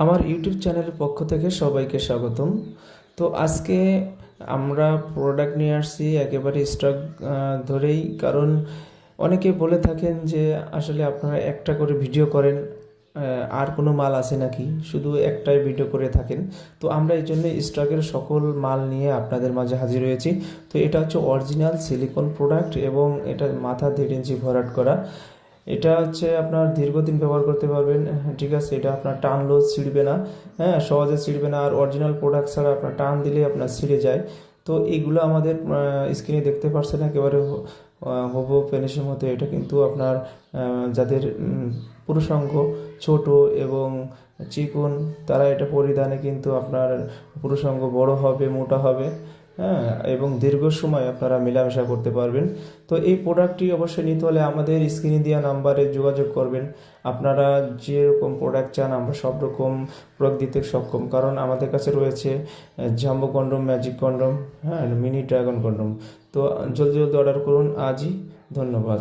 আমার ইউটিউব চ্যানেলের পক্ষ থেকে সবাইকে স্বাগতম। তো আজকে আমরা প্রোডাক্ট নিয়ে আসছি একেবারে স্টক ধরেই, কারণ অনেকে বলে থাকেন যে আসলে আপনারা একটা করে ভিডিও করেন, আর কোনো মাল আছে নাকি, শুধু একটাই ভিডিও করে থাকেন। তো আমরা এই জন্য স্টকের সকল মাল নিয়ে আপনাদের মাঝে হাজির হয়েছি। তো এটা হচ্ছে অরিজিনাল সিলিকন প্রোডাক্ট এবং এটা মাথা 1.5 ইঞ্চি ভরাট করা। এটা হচ্ছে আপনার দীর্ঘদিন ব্যবহার করতে পারবেন। ঠিক আছে, এটা আপনার টানলেও ছিঁড়বে না, হ্যাঁ, সহজে ছিঁড়বে না। আর অরিজিনাল প্রোডাক্ট ছাড়া আপনার টান দিলে আপনার ছিঁড়ে যায়। তো এইগুলো আমাদের স্ক্রিনে দেখতে পাচ্ছেন একেবারে হবু পেনিসের মতো। এটা কিন্তু আপনার যাদের পুরুষাঙ্গ ছোট এবং চিকন, তারা এটা পরিধানে কিন্তু আপনার পুরুষাঙ্গ বড় হবে, মোটা হবে, হ্যাঁ, এবং দীর্ঘ সময় আপনারা মেলামেশা করতে পারবেন। তো এই প্রোডাক্টটি অবশ্যই নিতে হলে আমাদের স্ক্রিনে দেওয়া নাম্বারে যোগাযোগ করবেন। আপনারা যেরকম প্রোডাক্ট চান আমরা সব রকম প্রোডাক্ট দিতে সক্ষম, কারণ আমাদের কাছে রয়েছে জাম্বো কন্ডম, ম্যাজিক কন্ডম, হ্যাঁ, মিনি ড্রাগন কন্ডম। তো জলদি জলদি অর্ডার করুন আজই। ধন্যবাদ।